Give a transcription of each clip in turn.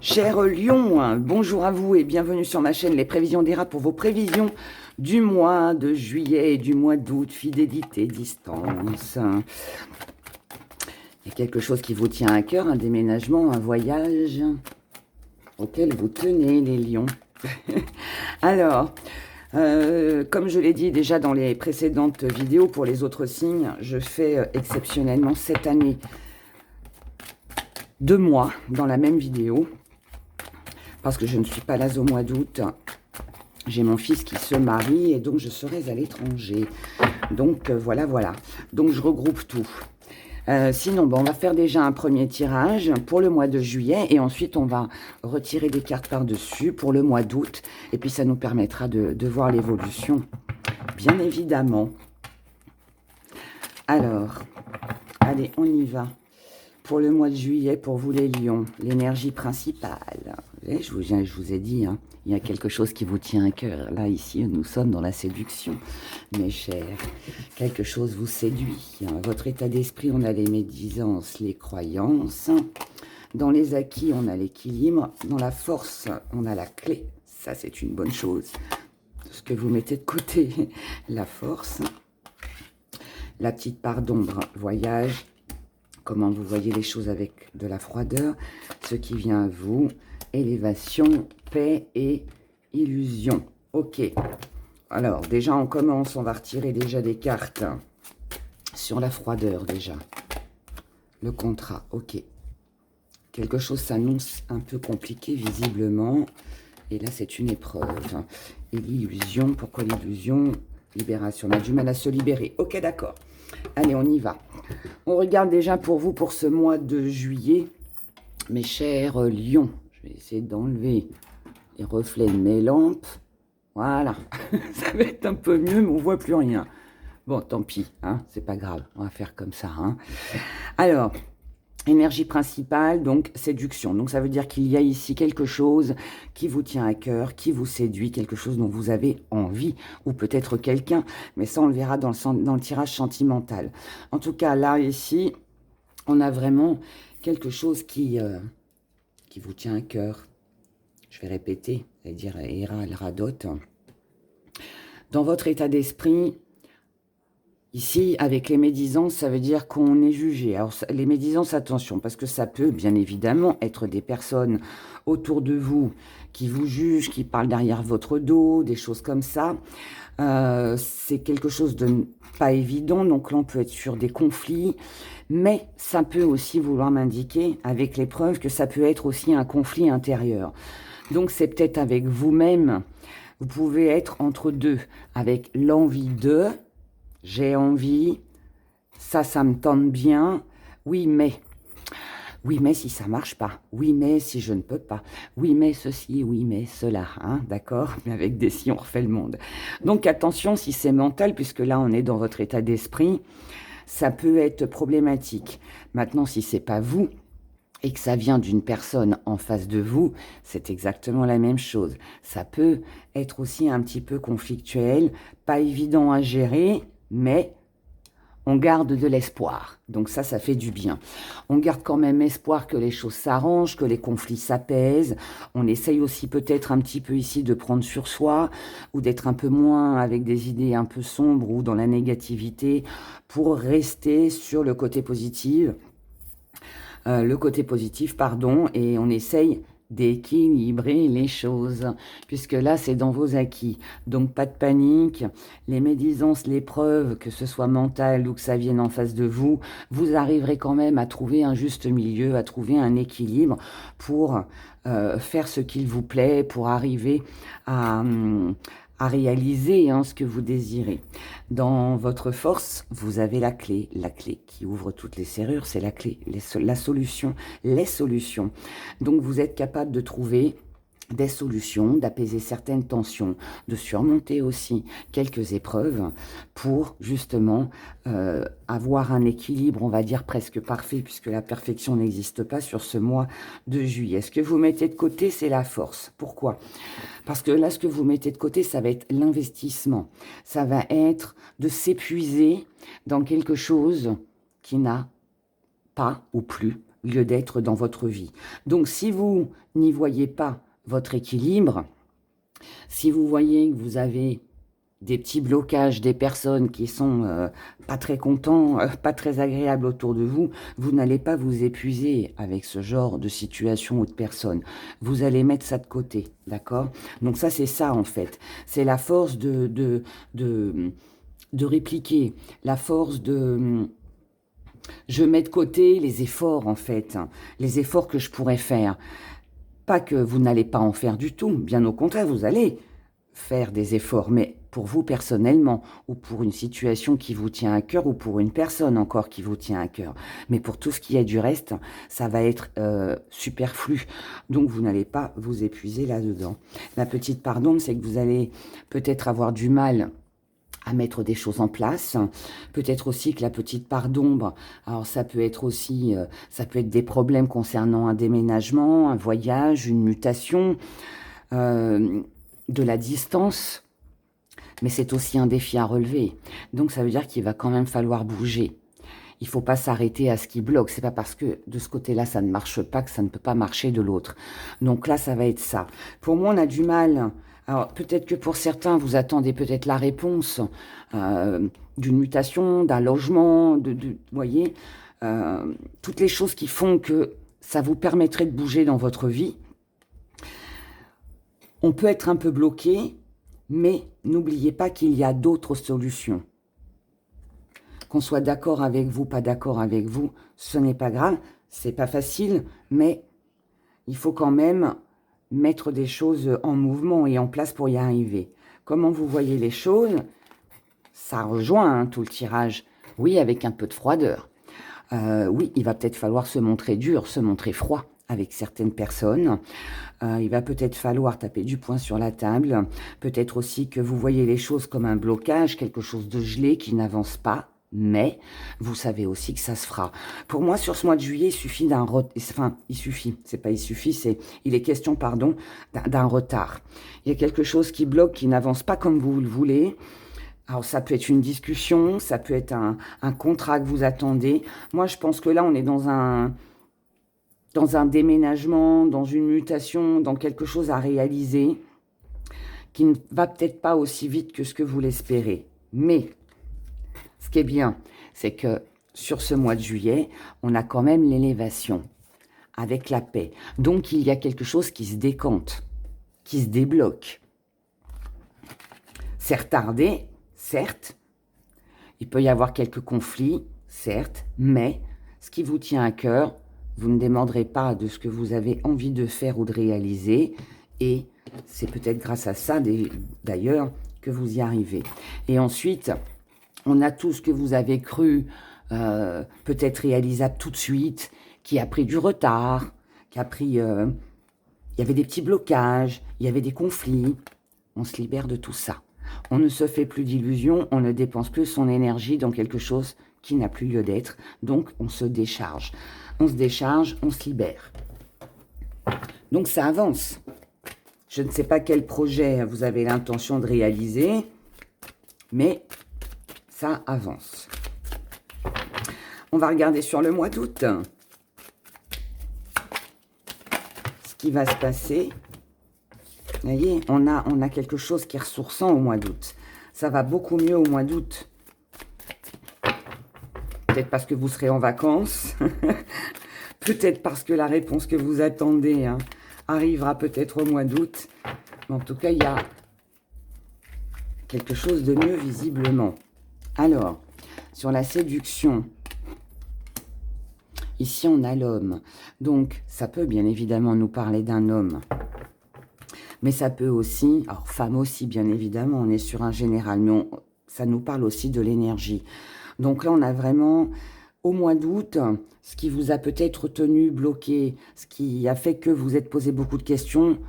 Cher Lion, bonjour à vous et bienvenue sur ma chaîne Les Prévisions d'Héra pour vos prévisions du mois de juillet et du mois d'août. Fidélité, distance. Il y a quelque chose qui vous tient à cœur, un déménagement, un voyage auquel vous tenez, les lions. Alors, comme je l'ai dit déjà dans les précédentes vidéos, pour les autres signes, je fais exceptionnellement cette année 2 mois dans la même vidéo. Parce que je ne suis pas là au mois d'août. J'ai mon fils qui se marie et donc je serai à l'étranger. Donc voilà. Donc je regroupe tout. Sinon, bon, on va faire déjà un premier tirage pour le mois de juillet et ensuite on va retirer des cartes par-dessus pour le mois d'août. Et puis ça nous permettra de voir l'évolution, bien évidemment. Alors, allez, on y va. Pour le mois de juillet, pour vous les lions, l'énergie principale. Je vous ai dit, hein, il y a quelque chose qui vous tient à cœur. Là, ici, nous sommes dans la séduction, mes chers. Quelque chose vous séduit. Votre état d'esprit, on a les médisances, les croyances. Dans les acquis, on a l'équilibre. Dans la force, on a la clé. Ça, c'est une bonne chose. Ce que vous mettez de côté, la force. La petite part d'ombre, voyage. Comment vous voyez les choses avec de la froideur. Ce qui vient à vous, élévation, paix et illusion. Ok. Alors, déjà, on commence. On va retirer déjà des cartes sur la froideur, déjà. Le contrat, ok. Quelque chose s'annonce un peu compliqué, visiblement. Et là, c'est une épreuve. Et l'illusion, pourquoi l'illusion? Libération, on a du mal à se libérer. Ok, d'accord. Allez, on y va. On regarde déjà pour vous, pour ce mois de juillet, mes chers lions. Je vais essayer d'enlever les reflets de mes lampes. Voilà, ça va être un peu mieux, mais on ne voit plus rien. Bon, tant pis, hein, c'est pas grave, on va faire comme ça. Hein. Alors, énergie principale, donc séduction. Donc ça veut dire qu'il y a ici quelque chose qui vous tient à cœur, qui vous séduit, quelque chose dont vous avez envie, ou peut-être quelqu'un, mais ça on le verra dans le tirage sentimental. En tout cas, là, ici, on a vraiment quelque chose qui vous tient à cœur. Je vais répéter, c'est-à-dire Héra, elle radote. Dans votre état d'esprit, ici, avec les médisances, ça veut dire qu'on est jugé. Alors, les médisances, attention, parce que ça peut, bien évidemment, être des personnes autour de vous qui vous jugent, qui parlent derrière votre dos, des choses comme ça. C'est quelque chose de pas évident, donc là, on peut être sur des conflits. Mais ça peut aussi vouloir m'indiquer, avec les preuves, que ça peut être aussi un conflit intérieur. Donc, c'est peut-être avec vous-même. Vous pouvez être entre deux, avec l'envie de... J'ai envie, ça me tente bien. Oui, mais si ça marche pas. Oui, mais si je ne peux pas. Oui, mais ceci, oui, mais cela. Hein, d'accord? Mais avec des si, on refait le monde. Donc, attention si c'est mental, puisque là, on est dans votre état d'esprit. Ça peut être problématique. Maintenant, si c'est pas vous, et que ça vient d'une personne en face de vous, c'est exactement la même chose. Ça peut être aussi un petit peu conflictuel, pas évident à gérer, mais on garde de l'espoir. Donc ça fait du bien. On garde quand même espoir que les choses s'arrangent, que les conflits s'apaisent. On essaye aussi peut-être un petit peu ici de prendre sur soi ou d'être un peu moins avec des idées un peu sombres ou dans la négativité pour rester sur le côté positif. Et on essaye d'équilibrer les choses, puisque là, c'est dans vos acquis. Donc, pas de panique. Les médisances, les preuves, que ce soit mental ou que ça vienne en face de vous, vous arriverez quand même à trouver un juste milieu, à trouver un équilibre pour faire ce qu'il vous plaît, pour arriver à réaliser ce que vous désirez. Dans votre force, vous avez la clé qui ouvre toutes les serrures, c'est la clé, la solution, les solutions. Donc vous êtes capable de trouver des solutions, d'apaiser certaines tensions, de surmonter aussi quelques épreuves pour justement avoir un équilibre, on va dire presque parfait, puisque la perfection n'existe pas sur ce mois de juillet. Ce que vous mettez de côté, c'est la force. Pourquoi ? Parce que là, ce que vous mettez de côté, ça va être l'investissement. Ça va être de s'épuiser dans quelque chose qui n'a pas ou plus lieu d'être dans votre vie. Donc, si vous n'y voyez pas votre équilibre, si vous voyez que vous avez des petits blocages, des personnes qui sont pas très contents, pas très agréables autour de vous, vous n'allez pas vous épuiser avec ce genre de situation ou de personnes. Vous allez mettre ça de côté, d'accord? Donc ça, c'est ça en fait. C'est la force de répliquer, la force de... Je mets de côté les efforts en fait, les efforts que je pourrais faire. Pas que vous n'allez pas en faire du tout, bien au contraire, vous allez faire des efforts, mais pour vous personnellement, ou pour une situation qui vous tient à cœur, ou pour une personne encore qui vous tient à cœur. Mais pour tout ce qui est du reste, ça va être superflu. Donc vous n'allez pas vous épuiser là-dedans. La petite part d'ombre, c'est que vous allez peut-être avoir du mal à mettre des choses en place. Peut-être aussi que la petite part d'ombre, alors ça peut être aussi, ça peut être des problèmes concernant un déménagement, un voyage, une mutation, de la distance, mais c'est aussi un défi à relever. Donc ça veut dire qu'il va quand même falloir bouger. Il ne faut pas s'arrêter à ce qui bloque. C'est pas parce que de ce côté-là ça ne marche pas que ça ne peut pas marcher de l'autre. Donc là ça va être ça. Pour moi on a du mal. Alors peut-être que pour certains vous attendez peut-être la réponse d'une mutation, d'un logement, vous voyez, toutes les choses qui font que ça vous permettrait de bouger dans votre vie. On peut être un peu bloqué, mais n'oubliez pas qu'il y a d'autres solutions. Qu'on soit d'accord avec vous, pas d'accord avec vous, ce n'est pas grave, c'est pas facile, mais il faut quand même mettre des choses en mouvement et en place pour y arriver. Comment vous voyez les choses? Ça rejoint tout le tirage. Oui, avec un peu de froideur. Oui, il va peut-être falloir se montrer dur, se montrer froid avec certaines personnes. Il va peut-être falloir taper du poing sur la table. Peut-être aussi que vous voyez les choses comme un blocage, quelque chose de gelé qui n'avance pas. Mais vous savez aussi que ça se fera. Pour moi, sur ce mois de juillet, il suffit d'un il est question, pardon, d'un retard. Il y a quelque chose qui bloque, qui n'avance pas comme vous le voulez. Alors, ça peut être une discussion, ça peut être un contrat que vous attendez. Moi, je pense que là, on est dans un déménagement, dans une mutation, dans quelque chose à réaliser qui ne va peut-être pas aussi vite que ce que vous l'espérez. Mais ce qui est bien, c'est que sur ce mois de juillet, on a quand même l'élévation avec la paix. Donc, il y a quelque chose qui se décante, qui se débloque. C'est retardé, certes. Il peut y avoir quelques conflits, certes. Mais ce qui vous tient à cœur, vous ne démordrez pas de ce que vous avez envie de faire ou de réaliser. Et c'est peut-être grâce à ça, d'ailleurs, que vous y arrivez. Et ensuite, on a tout ce que vous avez cru peut-être réalisable tout de suite, qui a pris du retard, qui a pris... il y avait des petits blocages, il y avait des conflits. On se libère de tout ça. On ne se fait plus d'illusions, on ne dépense plus son énergie dans quelque chose qui n'a plus lieu d'être. Donc, on se décharge. On se décharge, on se libère. Donc, ça avance. Je ne sais pas quel projet vous avez l'intention de réaliser, mais ça avance. On va regarder sur le mois d'août ce qui va se passer. Vous voyez, on a quelque chose qui est ressourçant au mois d'août. Ça va beaucoup mieux au mois d'août. Peut-être parce que vous serez en vacances. Peut-être parce que la réponse que vous attendez arrivera peut-être au mois d'août. Mais en tout cas, il y a quelque chose de mieux visiblement. Alors, sur la séduction, ici on a l'homme. Donc, ça peut bien évidemment nous parler d'un homme. Mais ça peut aussi, alors femme aussi bien évidemment, on est sur un général, mais ça nous parle aussi de l'énergie. Donc là, on a vraiment, au mois d'août, ce qui vous a peut-être tenu bloqué, ce qui a fait que vous êtes posé beaucoup de questions,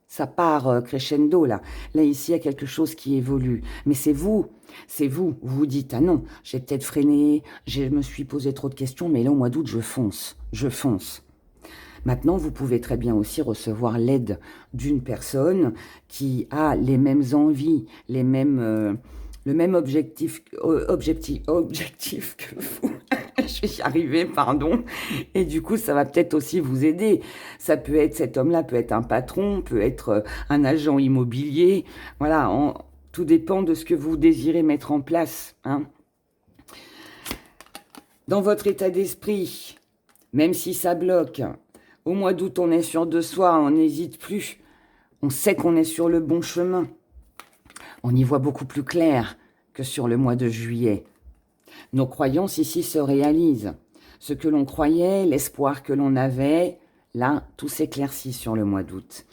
ça part crescendo là. Là, ici, il y a quelque chose qui évolue. Mais c'est vous, vous vous dites, ah non, j'ai peut-être freiné, je me suis posé trop de questions, mais là, au mois d'août, je fonce. Maintenant, vous pouvez très bien aussi recevoir l'aide d'une personne qui a les mêmes envies, le même objectif que vous. Je vais y arriver, pardon. Et du coup, ça va peut-être aussi vous aider. Ça peut être, cet homme-là peut être un patron, peut être un agent immobilier. Voilà, tout dépend de ce que vous désirez mettre en place, hein. Dans votre état d'esprit, même si ça bloque, au mois d'août, on est sûr de soi, on n'hésite plus. On sait qu'on est sur le bon chemin. On y voit beaucoup plus clair que sur le mois de juillet. Nos croyances ici se réalisent. Ce que l'on croyait, l'espoir que l'on avait, là, tout s'éclaircit sur le mois d'août.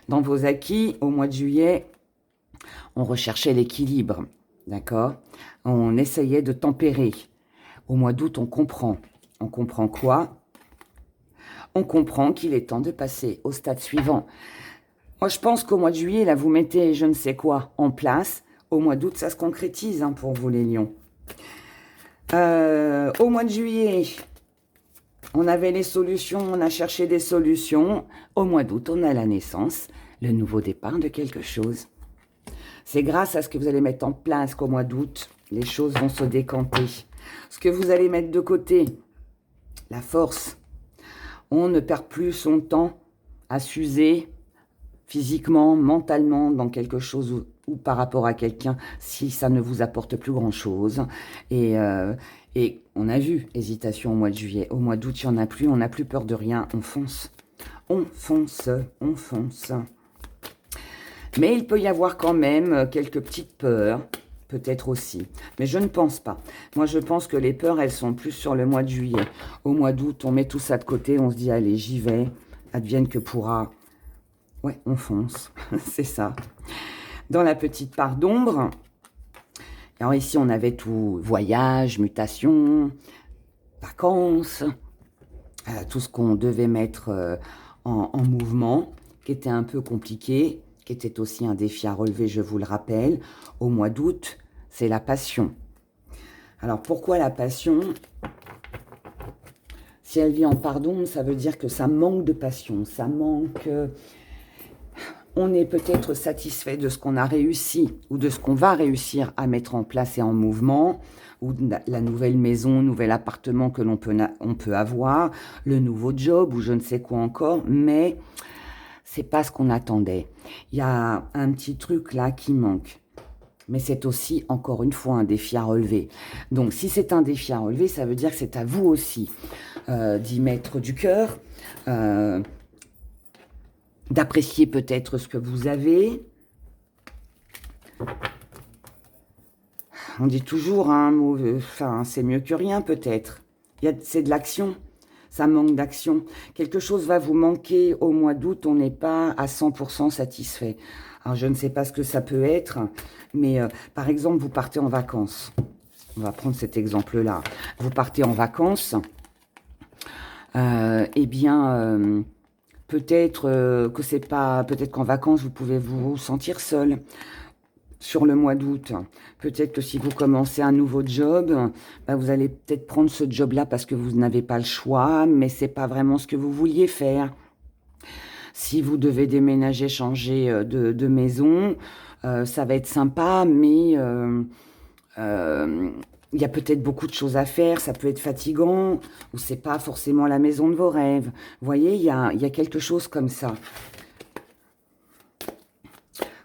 Dans vos acquis, au mois de juillet, on recherchait l'équilibre, d'accord? On essayait de tempérer. Au mois d'août, on comprend. On comprend quoi? On comprend qu'il est temps de passer au stade suivant. Moi, je pense qu'au mois de juillet, là, vous mettez je ne sais quoi en place. Au mois d'août, ça se concrétise, hein, pour vous, les lions. Au mois de juillet, on avait les solutions, on a cherché des solutions. Au mois d'août, on a la naissance, le nouveau départ de quelque chose. C'est grâce à ce que vous allez mettre en place qu'au mois d'août, les choses vont se décanter. Ce que vous allez mettre de côté, la force. On ne perd plus son temps à s'user physiquement, mentalement, dans quelque chose ou par rapport à quelqu'un, si ça ne vous apporte plus grand-chose. Et on a vu hésitation au mois de juillet. Au mois d'août, il n'y en a plus, on n'a plus peur de rien, on fonce. On fonce, on fonce. Mais il peut y avoir quand même quelques petites peurs, peut-être aussi. Mais je ne pense pas. Moi, je pense que les peurs, elles sont plus sur le mois de juillet. Au mois d'août, on met tout ça de côté, on se dit, allez, j'y vais, advienne que pourra. Ouais, on fonce, c'est ça. Dans la petite part d'ombre, alors ici, on avait tout, voyage, mutation, vacances, tout ce qu'on devait mettre en mouvement, qui était un peu compliqué, qui était aussi un défi à relever, je vous le rappelle. Au mois d'août, c'est la passion. Alors, pourquoi la passion? Si elle vit en part d'ombre, ça veut dire que ça manque de passion, ça manque... On est peut-être satisfait de ce qu'on a réussi ou de ce qu'on va réussir à mettre en place et en mouvement, ou la nouvelle maison, nouvel appartement que l'on peut avoir, le nouveau job ou je ne sais quoi encore, mais c'est pas ce qu'on attendait. Il y a un petit truc là qui manque. Mais c'est aussi, encore une fois, un défi à relever. Donc, si c'est un défi à relever, ça veut dire que c'est à vous aussi d'y mettre du cœur, d'apprécier peut-être ce que vous avez. On dit toujours un mot, enfin, c'est mieux que rien peut-être. C'est de l'action, ça manque d'action. Quelque chose va vous manquer au mois d'août, on n'est pas à 100% satisfait. Alors, je ne sais pas ce que ça peut être, mais par exemple, vous partez en vacances. On va prendre cet exemple-là. Vous partez en vacances, eh bien... peut-être que c'est pas, peut-être qu'en vacances, vous pouvez vous sentir seul sur le mois d'août. Peut-être que si vous commencez un nouveau job, bah, vous allez peut-être prendre ce job-là parce que vous n'avez pas le choix, mais c'est pas vraiment ce que vous vouliez faire. Si vous devez déménager, changer de maison, ça va être sympa, mais il y a peut-être beaucoup de choses à faire, ça peut être fatigant, ou c'est pas forcément la maison de vos rêves. Vous voyez, il y a quelque chose comme ça.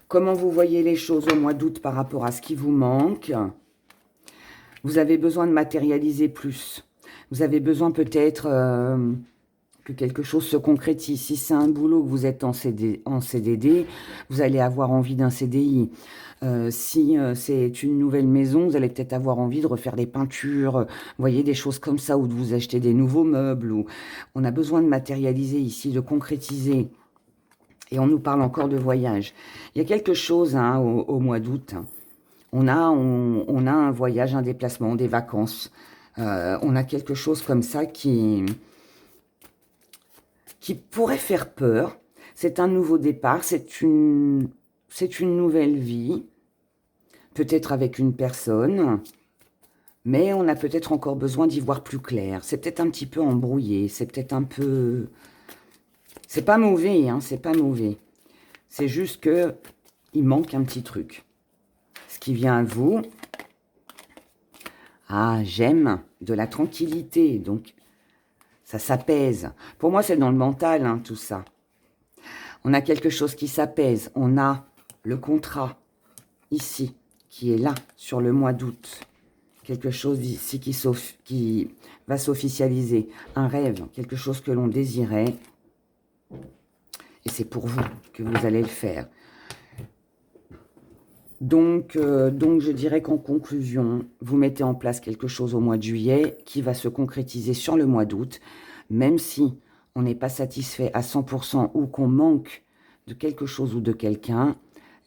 Comment vous voyez les choses au mois d'août par rapport à ce qui vous manque? Vous avez besoin de matérialiser plus. Vous avez besoin peut-être que quelque chose se concrétise. Si c'est un boulot que vous êtes en CDD, vous allez avoir envie d'un CDI. Si c'est une nouvelle maison, vous allez peut-être avoir envie de refaire des peintures, vous voyez, des choses comme ça, ou de vous acheter des nouveaux meubles. Ou... On a besoin de matérialiser ici, de concrétiser. Et on nous parle encore de voyage. Il y a quelque chose hein, au mois d'août. On a un voyage, un déplacement, des vacances. On a quelque chose comme ça qui pourrait faire peur. C'est un nouveau départ, c'est une nouvelle vie, peut-être avec une personne, mais on a peut-être encore besoin d'y voir plus clair. C'est peut-être un petit peu embrouillé, c'est peut-être un peu... C'est pas mauvais, hein, c'est pas mauvais. C'est juste que il manque un petit truc. Ce qui vient à vous... Ah, j'aime de la tranquillité, donc ça s'apaise. Pour moi, c'est dans le mental, hein, tout ça. On a quelque chose qui s'apaise. On a le contrat, ici, qui est là, sur le mois d'août. Quelque chose ici qui va s'officialiser. Un rêve, quelque chose que l'on désirait. Et c'est pour vous que vous allez le faire. Donc, je dirais qu'en conclusion, vous mettez en place quelque chose au mois de juillet qui va se concrétiser sur le mois d'août, même si on n'est pas satisfait à 100% ou qu'on manque de quelque chose ou de quelqu'un,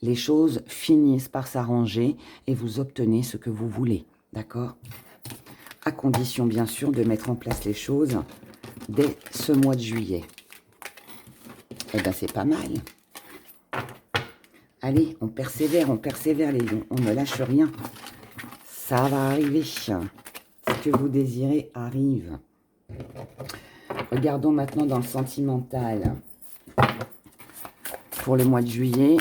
les choses finissent par s'arranger et vous obtenez ce que vous voulez, d'accord? À condition, bien sûr, de mettre en place les choses dès ce mois de juillet. Eh bien, c'est pas mal. Allez, on persévère les lions. On ne lâche rien. Ça va arriver. Ce que vous désirez arrive. Regardons maintenant dans le sentimental. Pour le mois de juillet.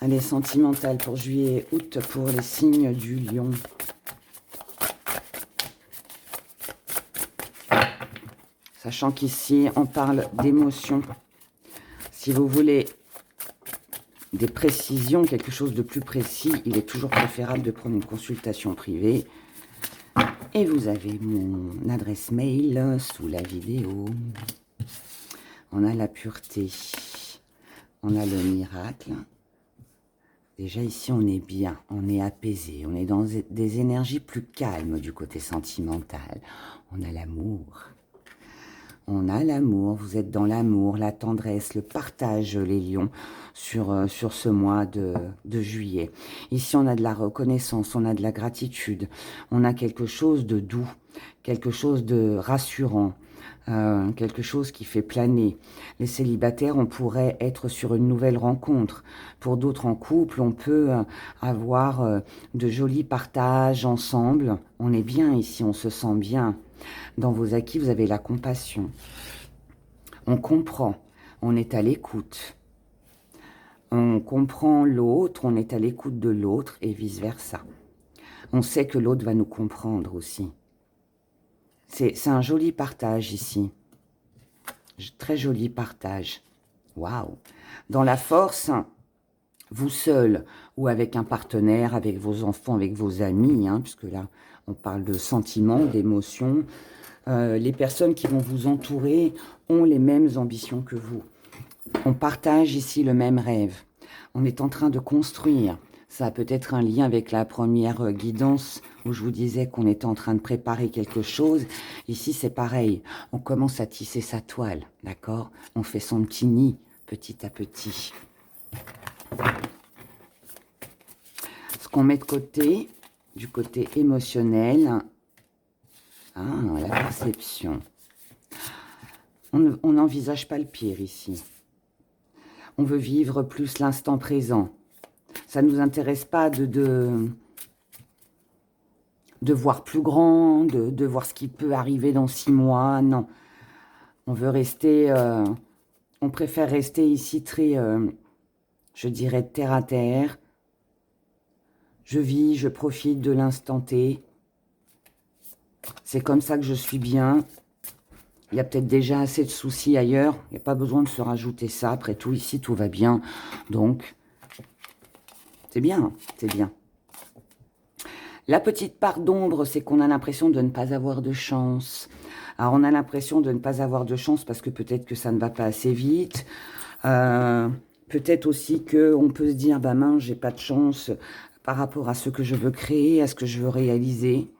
Allez, sentimental pour juillet et août pour les signes du lion. Sachant qu'ici, on parle d'émotions. Si vous voulez des précisions, quelque chose de plus précis, il est toujours préférable de prendre une consultation privée. Et vous avez mon adresse mail sous la vidéo. On a la pureté. On a le miracle. Déjà ici, on est bien, on est apaisé. On est dans des énergies plus calmes du côté sentimental. On a l'amour. On a l'amour, vous êtes dans l'amour, la tendresse, le partage, les lions, sur ce mois de juillet. Ici, on a de la reconnaissance, on a de la gratitude, on a quelque chose de doux, quelque chose de rassurant, quelque chose qui fait planer. Les célibataires, on pourrait être sur une nouvelle rencontre. Pour d'autres en couple, on peut avoir de jolis partages ensemble. On est bien ici, on se sent bien. Dans vos acquis, vous avez la compassion. On comprend, on est à l'écoute. On comprend l'autre, on est à l'écoute de l'autre et vice-versa. On sait que l'autre va nous comprendre aussi. C'est un joli partage ici. Très joli partage. Waouh! Dans la force, vous seul ou avec un partenaire, avec vos enfants, avec vos amis, hein, puisque là, on parle de sentiments, d'émotions. Les personnes qui vont vous entourer ont les mêmes ambitions que vous. On partage ici le même rêve. On est en train de construire. Ça a peut-être un lien avec la première guidance où je vous disais qu'on était en train de préparer quelque chose. Ici, c'est pareil. On commence à tisser sa toile, d'accord? On fait son petit nid petit à petit. Ce qu'on met de côté, du côté émotionnel, la perception. On n'envisage pas le pire ici. On veut vivre plus l'instant présent. Ça ne nous intéresse pas de voir plus grand, de voir ce qui peut arriver dans 6 mois. Non. On veut rester... on préfère rester ici très, je dirais, terre à terre. Je vis, je profite de l'instant T. C'est comme ça que je suis bien. Il y a peut-être déjà assez de soucis ailleurs. Il n'y a pas besoin de se rajouter ça. Après tout, ici, tout va bien. Donc, c'est bien, c'est bien. La petite part d'ombre, c'est qu'on a l'impression de ne pas avoir de chance. Alors, on a l'impression de ne pas avoir de chance parce que peut-être que ça ne va pas assez vite. Peut-être aussi qu'on peut se dire, bah mince, j'ai pas de chance par rapport à ce que je veux créer, à ce que je veux réaliser.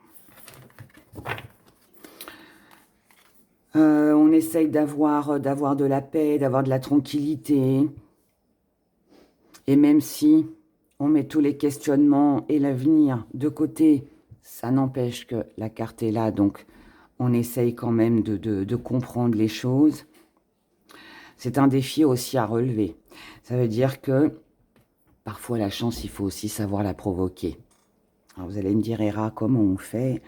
On essaye d'avoir de la paix, d'avoir de la tranquillité. Et même si on met tous les questionnements et l'avenir de côté, ça n'empêche que la carte est là. Donc, on essaye quand même de comprendre les choses. C'est un défi aussi à relever. Ça veut dire que parfois, la chance, il faut aussi savoir la provoquer. Alors, vous allez me dire, Héra, comment on fait ?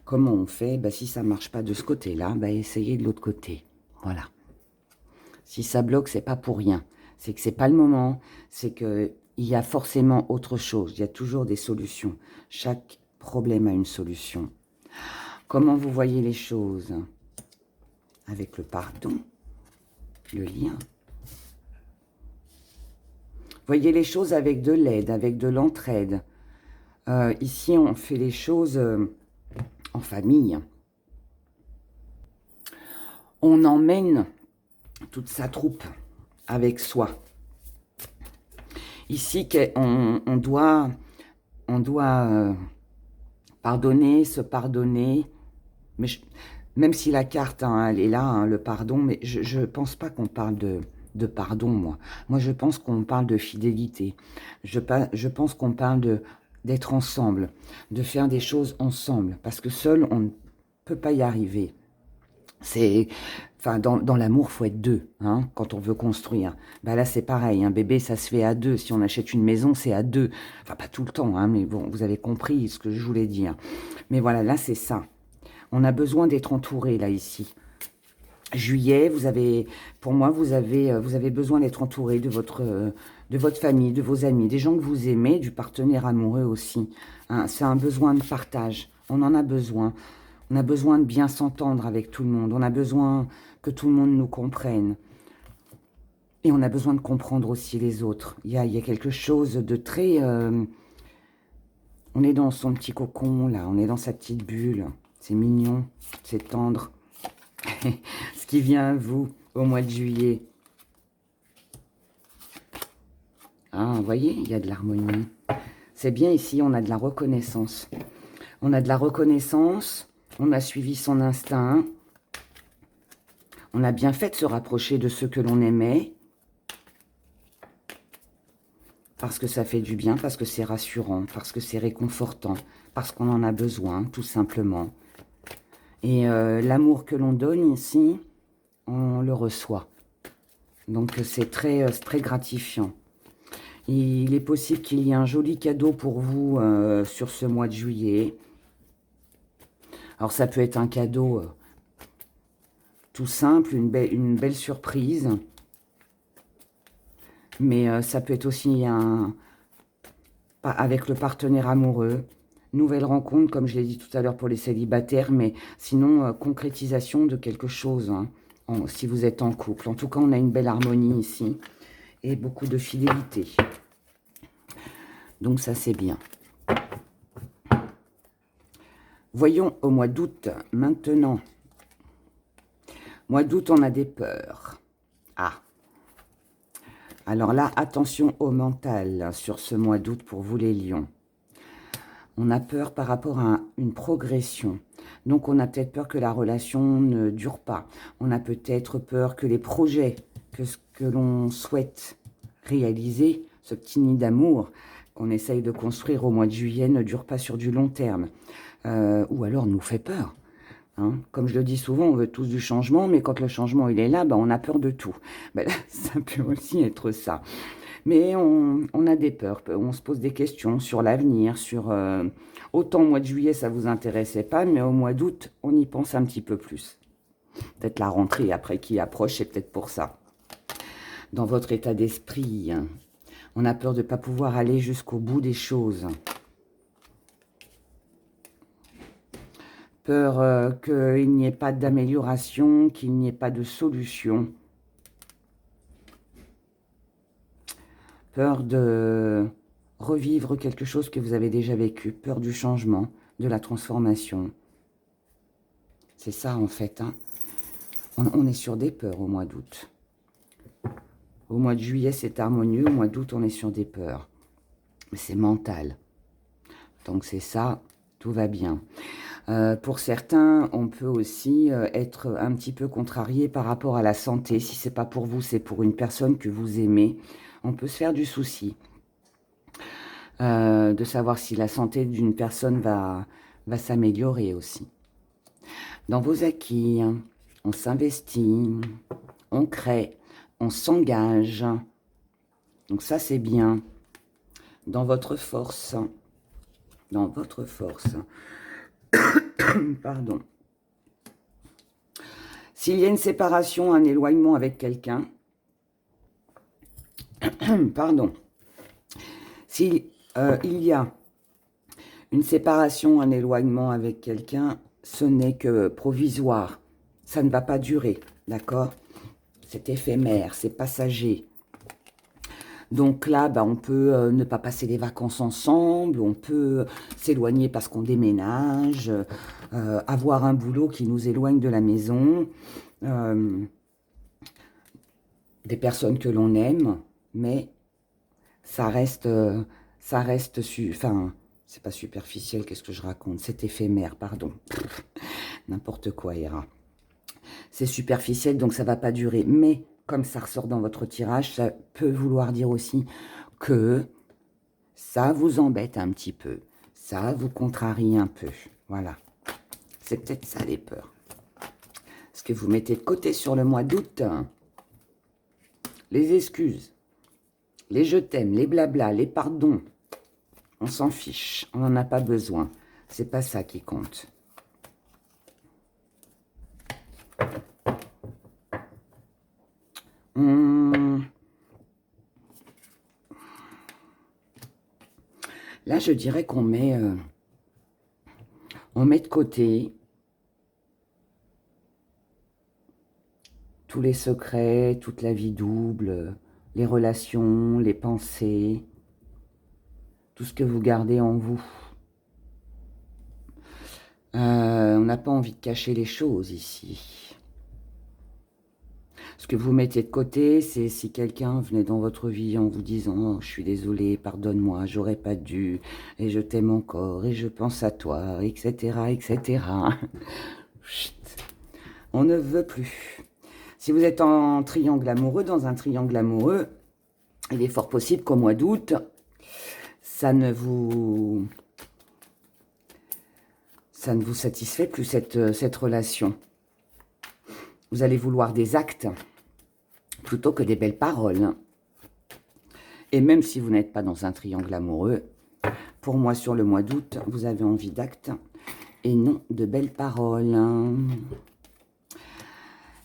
Comment on fait? Bah, si ça ne marche pas de ce côté-là, bah, essayez de l'autre côté. Voilà. Si ça bloque, c'est pas pour rien. C'est que c'est pas le moment. C'est que il y a forcément autre chose. Il y a toujours des solutions. Chaque problème a une solution. Comment vous voyez les choses? Avec le pardon, le lien. Voyez les choses avec de l'aide, avec de l'entraide. Ici, on fait les choses en famille. On emmène toute sa troupe avec soi. Ici, on doit pardonner, se pardonner. Mais même si la carte, hein, elle est là, hein, le pardon, mais je ne pense pas qu'on parle de pardon, moi. Moi, je pense qu'on parle de fidélité. Je pense qu'on parle d'être ensemble, de faire des choses ensemble. Parce que seul, on ne peut pas y arriver. Enfin, dans l'amour, il faut être deux, hein, quand on veut construire. Bah là, c'est pareil, un bébé, ça se fait à deux. Si on achète une maison, c'est à deux. Enfin, pas tout le temps, hein, mais bon, vous avez compris ce que je voulais dire. Mais voilà, là, c'est ça. On a besoin d'être entouré, là, ici. Juillet, pour moi, vous avez besoin d'être entouré de votre famille, de vos amis, des gens que vous aimez, du partenaire amoureux aussi. Hein, c'est un besoin de partage. On en a besoin. On a besoin de bien s'entendre avec tout le monde. On a besoin que tout le monde nous comprenne. Et on a besoin de comprendre aussi les autres. Il y a quelque chose de très... on est dans son petit cocon, là. On est dans sa petite bulle. C'est mignon, c'est tendre. Ce qui vient à vous au mois de juillet. Ah, vous voyez, il y a de l'harmonie. C'est bien ici, on a de la reconnaissance. On a de la reconnaissance, on a suivi son instinct. On a bien fait de se rapprocher de ceux que l'on aimait. Parce que ça fait du bien, parce que c'est rassurant, parce que c'est réconfortant, parce qu'on en a besoin, tout simplement. Et l'amour que l'on donne ici, on le reçoit. Donc c'est très gratifiant. Il est possible qu'il y ait un joli cadeau pour vous sur ce mois de juillet. Alors ça peut être un cadeau tout simple, une belle surprise. Mais ça peut être aussi avec le partenaire amoureux. Nouvelle rencontre, comme je l'ai dit tout à l'heure pour les célibataires, mais sinon concrétisation de quelque chose, hein, si vous êtes en couple. En tout cas, on a une belle harmonie ici et beaucoup de fidélité. Donc ça, c'est bien. Voyons au mois d'août, maintenant. Mois d'août, on a des peurs. Ah. Alors là, attention au mental sur ce mois d'août pour vous les lions. On a peur par rapport à une progression. Donc, on a peut-être peur que la relation ne dure pas. On a peut-être peur que les projets que l'on souhaite réaliser, ce petit nid d'amour qu'on essaye de construire au mois de juillet, ne dure pas sur du long terme. Ou alors nous fait peur. Hein. Comme je le dis souvent, on veut tous du changement, mais quand le changement il est là, on a peur de tout. Là, ça peut aussi être ça. Mais on a des peurs, on se pose des questions sur l'avenir, sur... autant au mois de juillet, ça ne vous intéressait pas, mais au mois d'août, on y pense un petit peu plus. Peut-être la rentrée après qui approche, c'est peut-être pour ça. Dans votre état d'esprit, on a peur de ne pas pouvoir aller jusqu'au bout des choses. Peur qu'il n'y ait pas d'amélioration, qu'il n'y ait pas de solution. Peur de revivre quelque chose que vous avez déjà vécu. Peur du changement, de la transformation. C'est ça en fait. Hein. On est sur des peurs au mois d'août. Au mois de juillet, c'est harmonieux. Au mois d'août, on est sur des peurs. Mais c'est mental. Donc c'est ça, tout va bien. Pour certains, on peut aussi être un petit peu contrarié par rapport à la santé. Si ce n'est pas pour vous, c'est pour une personne que vous aimez. On peut se faire du souci de savoir si la santé d'une personne va s'améliorer aussi. Dans vos acquis, on s'investit, on crée, on s'engage. Donc ça, c'est bien. Dans votre force. Dans votre force. Pardon. S'il y a une séparation, un éloignement avec quelqu'un, pardon, Si il y a une séparation, un éloignement avec quelqu'un, ce n'est que provisoire. Ça ne va pas durer, d'accord? C'est éphémère, c'est passager. Donc là, bah, on peut ne pas passer les vacances ensemble, on peut s'éloigner parce qu'on déménage, avoir un boulot qui nous éloigne de la maison, des personnes que l'on aime, mais ça reste enfin, c'est pas superficiel, qu'est-ce que je raconte? C'est éphémère, pardon. N'importe quoi ira. C'est superficiel, donc ça va pas durer. Mais comme ça ressort dans votre tirage, ça peut vouloir dire aussi que ça vous embête un petit peu. Ça vous contrarie un peu. Voilà. C'est peut-être ça les peurs. Ce que vous mettez de côté sur le mois d'août, les excuses, les je t'aime, les blabla, les pardons, on s'en fiche. On n'en a pas besoin. C'est pas ça qui compte. Là, je dirais qu'on met de côté tous les secrets, toute la vie double, les relations, les pensées, tout ce que vous gardez en vous. On n'a pas envie de cacher les choses ici. Ce que vous mettez de côté, c'est si quelqu'un venait dans votre vie en vous disant « Oh, je suis désolée, pardonne-moi, j'aurais pas dû, et je t'aime encore, et je pense à toi, etc. etc. » Chut. On ne veut plus. Si vous êtes en triangle amoureux, dans un triangle amoureux, il est fort possible qu'au mois d'août, ça ne vous satisfait plus cette relation. Vous allez vouloir des actes plutôt que des belles paroles. Et même si vous n'êtes pas dans un triangle amoureux, pour moi, sur le mois d'août, vous avez envie d'actes et non de belles paroles.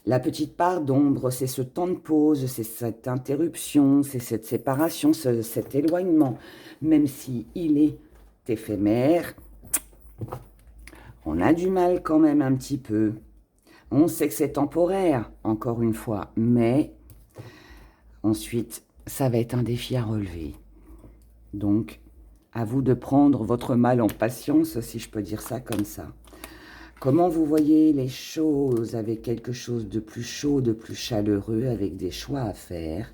La petite part d'ombre, c'est ce temps de pause, c'est cette interruption, c'est cette séparation, cet éloignement. Même si il est éphémère, on a du mal quand même un petit peu. On sait que c'est temporaire, encore une fois, mais ensuite, ça va être un défi à relever. Donc, à vous de prendre votre mal en patience, si je peux dire ça comme ça. Comment vous voyez les choses avec quelque chose de plus chaud, de plus chaleureux, avec des choix à faire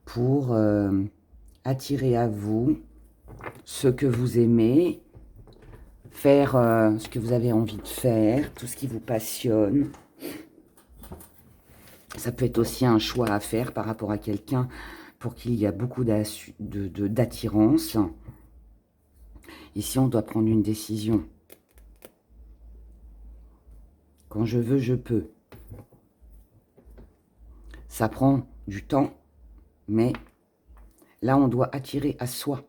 pour attirer à vous ce que vous aimez, faire ce que vous avez envie de faire, tout ce qui vous passionne. Ça peut être aussi un choix à faire par rapport à quelqu'un pour qu'il y a beaucoup d'attirance. Ici, on doit prendre une décision. Quand je veux, je peux. Ça prend du temps, mais là, on doit attirer à soi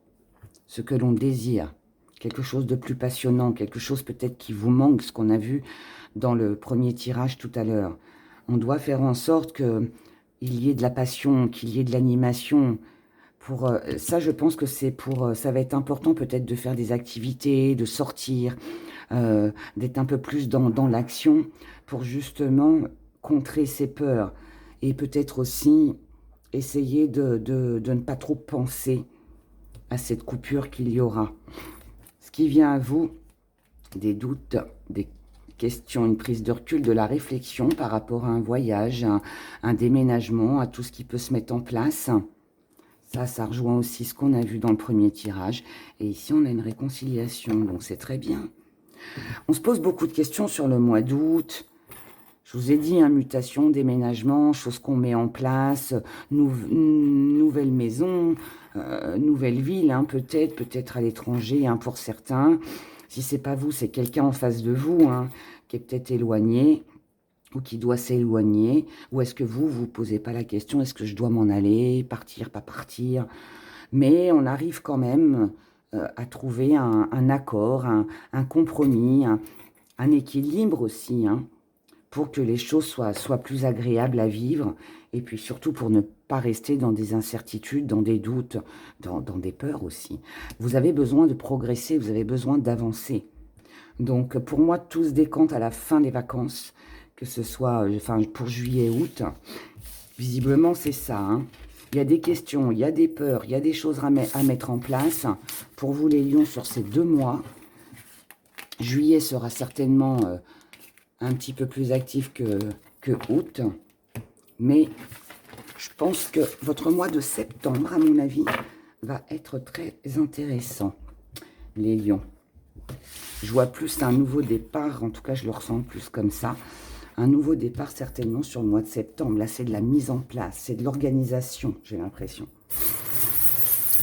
ce que l'on désire. Quelque chose de plus passionnant, quelque chose peut-être qui vous manque, ce qu'on a vu dans le premier tirage tout à l'heure. On doit faire en sorte qu'il y ait de la passion, qu'il y ait de l'animation. Pour ça, je pense que c'est pour, ça va être important peut-être de faire des activités, de sortir, d'être un peu plus dans l'action pour justement contrer ces peurs. Et peut-être aussi essayer de ne pas trop penser à cette coupure qu'il y aura. Ce qui vient à vous, des doutes, des questions, une prise de recul, de la réflexion par rapport à un voyage, un déménagement, à tout ce qui peut se mettre en place. Ça rejoint aussi ce qu'on a vu dans le premier tirage. Et ici, on a une réconciliation, donc c'est très bien. On se pose beaucoup de questions sur le mois d'août. Je vous ai dit, mutation, déménagement, choses qu'on met en place, nouvelle maison, nouvelle ville, peut-être à l'étranger pour certains. Si c'est pas vous, c'est quelqu'un en face de vous qui est peut-être éloigné ou qui doit s'éloigner. Ou est-ce que vous posez pas la question, est-ce que je dois m'en aller, partir, pas partir? Mais on arrive quand même à trouver un accord, un compromis, un équilibre aussi, pour que les choses soient plus agréables à vivre, et puis surtout pour ne pas rester dans des incertitudes, dans des doutes, dans des peurs aussi. Vous avez besoin de progresser, vous avez besoin d'avancer. Donc pour moi, tout se décante à la fin des vacances, que ce soit enfin, pour juillet, août. Visiblement, c'est ça. Hein. Il y a des questions, il y a des peurs, il y a des choses à mettre en place. Pour vous les lions, sur ces 2 mois, juillet sera certainement un petit peu plus actif que août. Mais je pense que votre mois de septembre, à mon avis, va être très intéressant, les lions. Je vois plus un nouveau départ, en tout cas je le ressens plus comme ça. Un nouveau départ certainement sur le mois de septembre. Là, c'est de la mise en place, c'est de l'organisation, j'ai l'impression.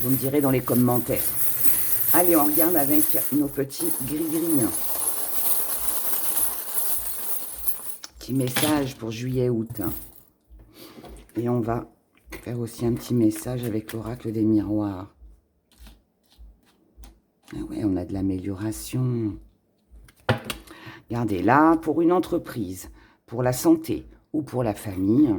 Vous me direz dans les commentaires. Allez, on regarde avec nos petits gris-gris. Petit message pour juillet-août. Et on va faire aussi un petit message avec l'oracle des miroirs. Ah ouais, on a de l'amélioration. Regardez, là, pour une entreprise, pour la santé ou pour la famille,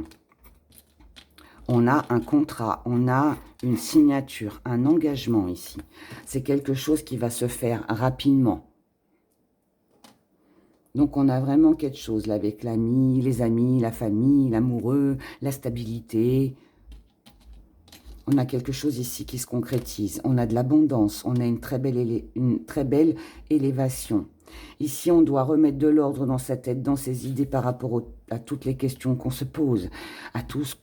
on a un contrat, on a une signature, un engagement ici. C'est quelque chose qui va se faire rapidement. Donc, on a vraiment quelque chose là avec l'ami, les amis, la famille, l'amoureux, la stabilité. On a quelque chose ici qui se concrétise. On a de l'abondance, on a une très belle élévation. Ici, on doit remettre de l'ordre dans sa tête, dans ses idées par rapport à toutes les questions qu'on se pose, à tout ce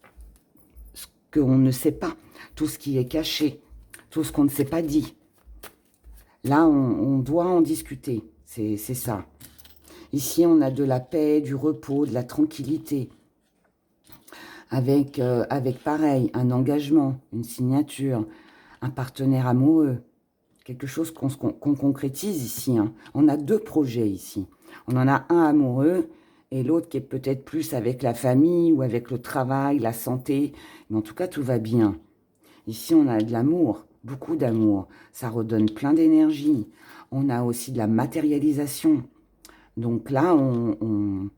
qu'on ne sait pas, tout ce qui est caché, tout ce qu'on ne s'est pas dit. Là, on doit en discuter, c'est ça. Ici, on a de la paix, du repos, de la tranquillité. Avec pareil, un engagement, une signature, un partenaire amoureux. Quelque chose qu'on concrétise ici. Hein. On a 2 projets ici. On en a un amoureux et l'autre qui est peut-être plus avec la famille ou avec le travail, la santé. Mais en tout cas, tout va bien. Ici, on a de l'amour, beaucoup d'amour. Ça redonne plein d'énergie. On a aussi de la matérialisation. Donc là, on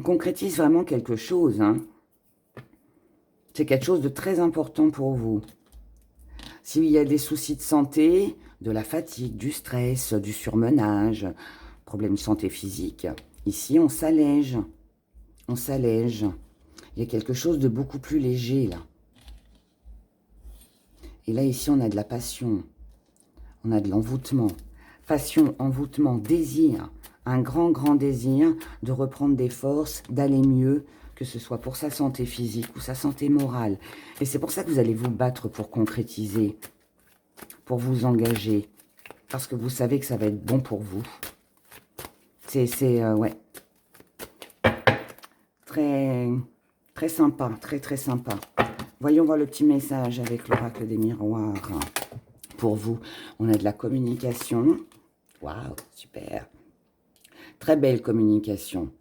concrétise vraiment quelque chose. Hein. C'est quelque chose de très important pour vous. S'il y a des soucis de santé, de la fatigue, du stress, du surmenage, problème de santé physique, ici, on s'allège. On s'allège. Il y a quelque chose de beaucoup plus léger, là. Et là, ici, on a de la passion. On a de l'envoûtement. Passion, envoûtement, désir. Un grand, grand désir de reprendre des forces, d'aller mieux, que ce soit pour sa santé physique ou sa santé morale. Et c'est pour ça que vous allez vous battre pour concrétiser, pour vous engager, parce que vous savez que ça va être bon pour vous. Ouais, très sympa, très sympa. Voyons voir le petit message avec l'oracle des miroirs. Pour vous, on a de la communication. Waouh, super. Très belle communication.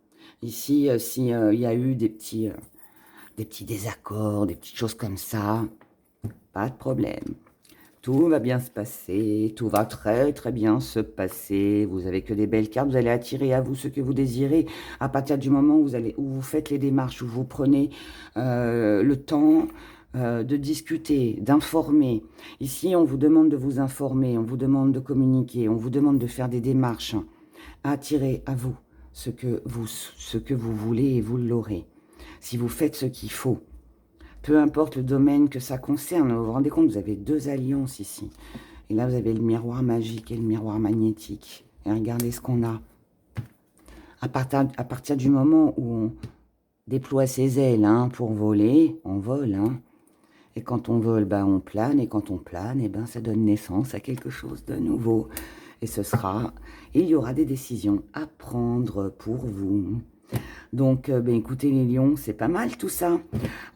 Ici, s'il y a eu des petits désaccords, des petites choses comme ça, pas de problème. Tout va bien se passer, tout va très bien se passer. Vous avez que des belles cartes, vous allez attirer à vous ce que vous désirez. À partir du moment où vous faites les démarches, où vous prenez le temps de discuter, d'informer. Ici, on vous demande de vous informer, on vous demande de communiquer, on vous demande de faire des démarches. Attirez à vous ce que vous voulez et vous l'aurez. Si vous faites ce qu'il faut, peu importe le domaine que ça concerne, vous vous rendez compte, vous avez 2 alliances ici. Et là, vous avez le miroir magique et le miroir magnétique. Et regardez ce qu'on a. À partir du moment où on déploie ses ailes hein, pour voler, on vole. Hein. Et quand on vole, ben, on plane. Et quand on plane, eh ben, ça donne naissance à quelque chose de nouveau. Et il y aura des décisions à prendre pour vous. Donc, ben, écoutez les lions, c'est pas mal tout ça.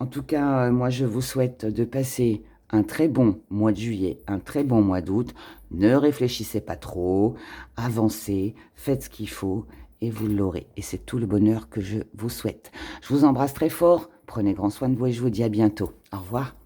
En tout cas, moi, je vous souhaite de passer un très bon mois de juillet, un très bon mois d'août. Ne réfléchissez pas trop, avancez, faites ce qu'il faut et vous l'aurez. Et c'est tout le bonheur que je vous souhaite. Je vous embrasse très fort, prenez grand soin de vous et je vous dis à bientôt. Au revoir.